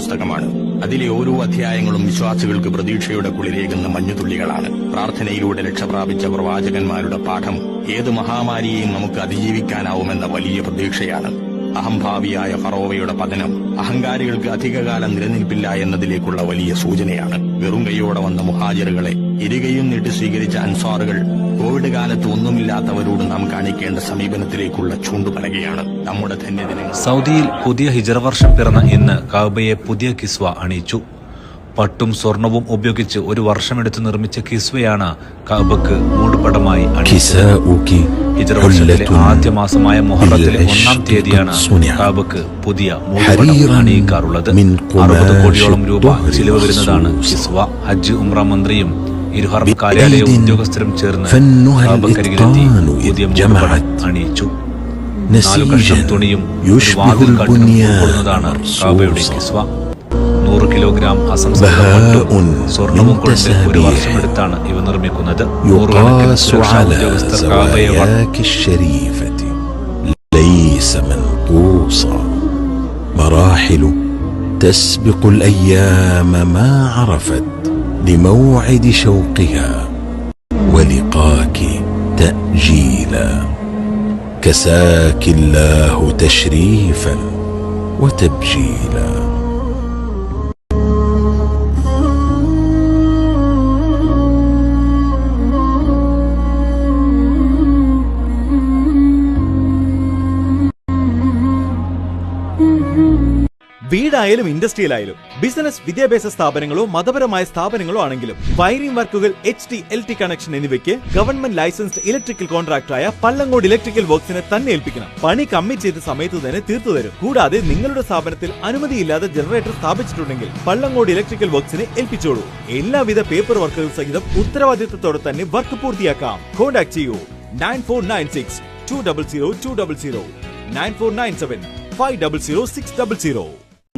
പുസ്തകമാണ്. അതിലെ ഓരോ അധ്യായങ്ങളും വിശ്വാസികൾക്ക് പ്രതീക്ഷയുടെ കുളിരേകുന്ന മഞ്ഞുതുള്ളികളാണ്. പ്രാർത്ഥനയിലൂടെ രക്ഷപ്രാപിച്ച പ്രവാചകന്മാരുടെ പാഠം ഏത് മഹാമാരിയെയും നമുക്ക് അതിജീവിക്കാനാവുമെന്ന വലിയ പ്രതീക്ഷയാണ്. അഹംഭാവിയായ ഫറോവയുടെ പതനം അഹങ്കാരികൾക്ക് അധികകാലം നിലനിൽപ്പില്ല എന്നതിലേക്കുള്ള വലിയ സൂചനയാണ്. വെറും കൈയോടെ വന്ന മുഹാജിറുകളെ ഇരുകയും നീട്ടി സ്വീകരിച്ച അൻസാറുകൾ കോവിഡ് കാലത്ത് ഒന്നുമില്ലാത്തവരോട് നാം കാണിക്കേണ്ട സമീപനത്തിലേക്കുള്ള ചൂണ്ടുപലകയാണ്. നമ്മുടെ ധന്യദിനങ്ങൾ. സൗദിയിൽ പുതിയ ഹിജ്റ വർഷം പിറന്ന ഇന്ന് കഅബയെ പുതിയ കിസ്വ അണിയിച്ചു. പട്ടും സ്വർണവും ഉപയോഗിച്ച് ഒരു വർഷമെടുത്ത് നിർമ്മിച്ച കിസ്വയാണ് കഅബക്ക് മൂടുപടമായി അണിയിച്ചത്. ഹിജ്റ വർഷത്തിലെ ആദ്യ മാസമായ മുഹറത്തിലെ 1-ാം തീയതിയാണ് കഅബക്ക് പുതിയ മൂടുപടം അണിയിക്കാറുള്ളത്. 60 കോടിയോളം രൂപ ചിലവ് വരുന്നതാണ് കിസ്വ. ഹജ്ജ് ഉംറ മന്ത്രിയും ഇരുഹറം കാര്യാലയ ഉദ്യോഗസ്ഥരും ചേർന്ന് കഅബക്കരികിലെത്തി പുതിയ മൂടുപടം അണിയിച്ചു. 4 കഷ്ണം തുണിയും വാതിൽ കട്ടിലും ഉൾക്കൊള്ളുന്നതാണ് കഅബയുടെ കിസ്വ. 100 കിലോഗ്രാം അസംസ്കൃത പട്ടും സ്വർണവും കൊണ്ട് ഒരു വർഷമെടുത്താണ് ഇവ നിർമ്മിക്കുന്നത്. നൂറുകണക്കിന് സുരക്ഷാ ഉദ്യോഗസ്ഥർ കഅബയെ مراحل تسبق الأيام ما عرفت لموعد شوقها ولقاك تأجيلا كساك الله تشريفا وتبجيلا. വീടായാലും ഇൻഡസ്ട്രിയിലായാലും ബിസിനസ്, വിദ്യാഭ്യാസ സ്ഥാപനങ്ങളോ മതപരമായ സ്ഥാപനങ്ങളോ ആണെങ്കിലും വയറിംഗ് വർക്കുകൾ, HT, LT കണക്ഷൻ എന്നിവയ്ക്ക് ഗവൺമെന്റ് ലൈസൻസ്ഡ് ഇലക്ട്രിക്കൽ കോൺട്രാക്ടറായ പള്ളങ്ങോട് ഇലക്ട്രിക്കൽ വർക്സിനെ തന്നെ ഏൽപ്പിക്കണം. പണി കമ്മിറ്റ് ചെയ്ത സമയത്ത് തന്നെ തീർത്തു തരും. കൂടാതെ നിങ്ങളുടെ സ്ഥാപനത്തിൽ അനുമതിയില്ലാതെ ജനറേറ്റർ സ്ഥാപിച്ചിട്ടുണ്ടെങ്കിൽ പള്ളങ്ങോട് ഇലക്ട്രിക്കൽ വർക്സിനെ ഏൽപ്പിച്ചോളൂ. എല്ലാവിധ പേപ്പർ വർക്കുകൾ സഹിതം ഉത്തരവാദിത്തത്തോടെ തന്നെ വർക്ക് പൂർത്തിയാക്കാം. കോൺടാക്ട് ചെയ്യൂ 9496 200 200 9497 500 600.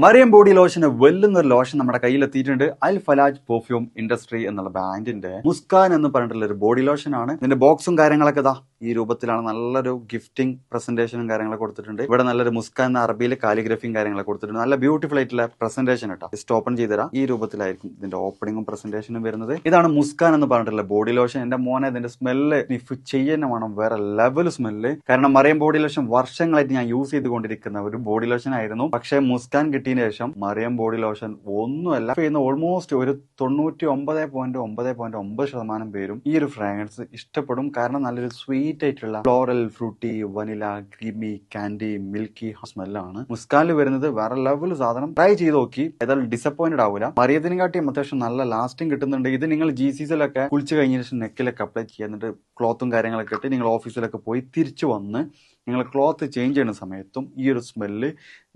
മറിയം ബോഡി ലോഷന് വെല്ലുന്ന ഒരു ലോഷൻ നമ്മുടെ കയ്യിലെത്തിയിട്ടുണ്ട്. അൽ ഫലാജ് പെർഫ്യൂം ഇൻഡസ്ട്രി എന്നുള്ള ബ്രാൻഡിന്റെ മുസ്കാൻ എന്ന് പറഞ്ഞിട്ടുള്ള ഒരു ബോഡി ലോഷൻ ആണ്. ഇതിന്റെ ബോക്സും കാര്യങ്ങളൊക്കെ ഇതാ ഈ രൂപത്തിലാണ്. നല്ലൊരു ഗിഫ്റ്റിംഗ് പ്രസന്റേഷനും കാര്യങ്ങളൊക്കെ കൊടുത്തിട്ടുണ്ട്. ഇവിടെ നല്ലൊരു മുസ്കാൻ എന്ന അറബിയിലെ കാലിഗ്രഫിയും കാര്യങ്ങളൊക്കെ കൊടുത്തിട്ടുണ്ട്. നല്ല ബ്യൂട്ടിഫുൾ ആയിട്ടുള്ള പ്രസന്റേഷൻ കേട്ടോ. ജസ്റ്റ് ഓപ്പൺ ചെയ്തുതരാം. ഈ രൂപത്തിലായിരിക്കും ഇതിന്റെ ഓപ്പണിങ്ങും പ്രസന്റേഷനും വരുന്നത്. ഇതാണ് മുസ്കാൻ എന്ന് പറഞ്ഞിട്ടുള്ള ബോഡി ലോഷൻ. എന്റെ മോനെ ഇതിന്റെ സ്മെല്ല് സ്നിഫ് ചെയ്യുന്ന വേണം, വേറെ ലെവൽ സ്മെല്ല്. കാരണം മറിയം ബോഡി ലോഷൻ വർഷങ്ങളായിട്ട് ഞാൻ യൂസ് ചെയ്തുകൊണ്ടിരിക്കുന്ന ഒരു ബോഡി ലോഷൻ ആയിരുന്നു. പക്ഷേ മുസ്കാൻ കിട്ടിയതിന് ശേഷം മറിയം ബോഡി ലോഷൻ ഒന്നുമല്ല ചെയ്യുന്ന ഓൾമോസ്റ്റ് ഒരു 99.9% പേരും ഈ ഒരു ഫ്രാഗ്രൻസ് ഇഷ്ടപ്പെടും. കാരണം നല്ലൊരു സ്വീറ്റ് ആയിട്ടുള്ള floral, fruity, vanilla, creamy, candy, milky സ്മെല്ലാണ് മുസ്കാനിൽ വരുന്നത്. വേറെ ലെവൽ സാധനം. ട്രൈ ചെയ്ത് നോക്കി, ഏതായാലും ഡിസപ്പോയിന്റഡ് ആവില്ല. മറിയത്തിനും കാട്ടിയും അത്യാവശ്യം നല്ല ലാസ്റ്റിംഗ് കിട്ടുന്നുണ്ട്. ഇത് നിങ്ങൾ GCCയിലൊക്കെ കുളിച്ച് കഴിഞ്ഞ ശേഷം നെക്കിലൊക്കെ അപ്ലൈ ചെയ്യുക. എന്നിട്ട് ക്ലോത്തും കാര്യങ്ങളൊക്കെ ഇട്ട് നിങ്ങൾ ഓഫീസിലൊക്കെ പോയി തിരിച്ചു വന്ന് നിങ്ങൾ ക്ലോത്ത് ചേഞ്ച് ചെയ്യുന്ന സമയത്തും ഈ ഒരു സ്മെല്ല്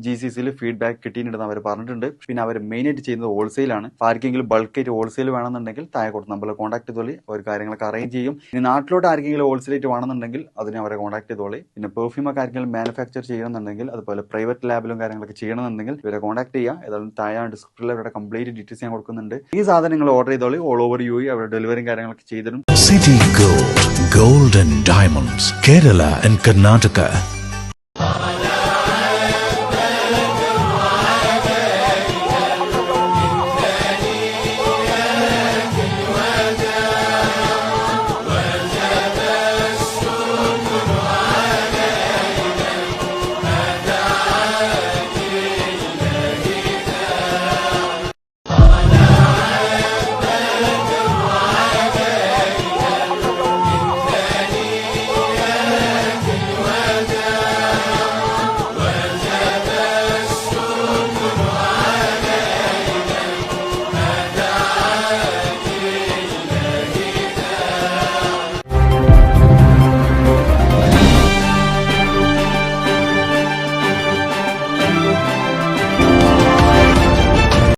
GCCയിൽ ഫീഡ്ബാക്ക് കിട്ടിയിട്ടുണ്ടെന്ന് അവർ പറഞ്ഞിട്ടുണ്ട്. പിന്നെ അവർ മെയിനായിട്ട് ചെയ്യുന്നത് ഹോൾസെയിലാണ്. ആർക്കെങ്കിലും ബൾക്കായിട്ട് ഹോൾസെയിൽ വേണമെന്നുണ്ടെങ്കിൽ താഴെ കൊടുത്ത് നമ്മളെ കോൺടാക്ട് ചെയ്തോളി. അവർ കാര്യങ്ങളൊക്കെ അറേഞ്ച് ചെയ്യും. ഇനി നാട്ടിലോട്ട് ആർക്കെങ്കിലും ഹോൾസെയിലായിട്ട് വേണമെന്നുണ്ടെങ്കിൽ അതിനെ അവരെ കോൺടാക്ട് ചെയ്തോളി. പിന്നെ പെർഫ്യൂമൊക്കെ ആർക്കെങ്കിലും മാനുഫാക്ചർ ചെയ്യണമെന്നുണ്ടെങ്കിൽ, അതുപോലെ പ്രൈവറ്റ് ലാബിലും കാര്യങ്ങളൊക്കെ ചെയ്യണമെന്നുണ്ടെങ്കിൽ ഇവരെ കോൺടാക്ട് ചെയ്യുക. ഏതായാലും താഴെ ഡിസ്ക്രിപ്ഷനിൽ അവരുടെ കംപ്ലീറ്റ് ഡീറ്റെയിൽസ് ഞാൻ കൊടുക്കുന്നുണ്ട്. ഈ സാധനങ്ങൾ ഓർഡർ ചെയ്തോളി. ഓൾ ഓവർ UAE അവരുടെ ഡെലിവറിയും കാര്യങ്ങളൊക്കെ ചെയ്തിടും. City Gold, Gold and Diamonds, Kerala and Karnataka.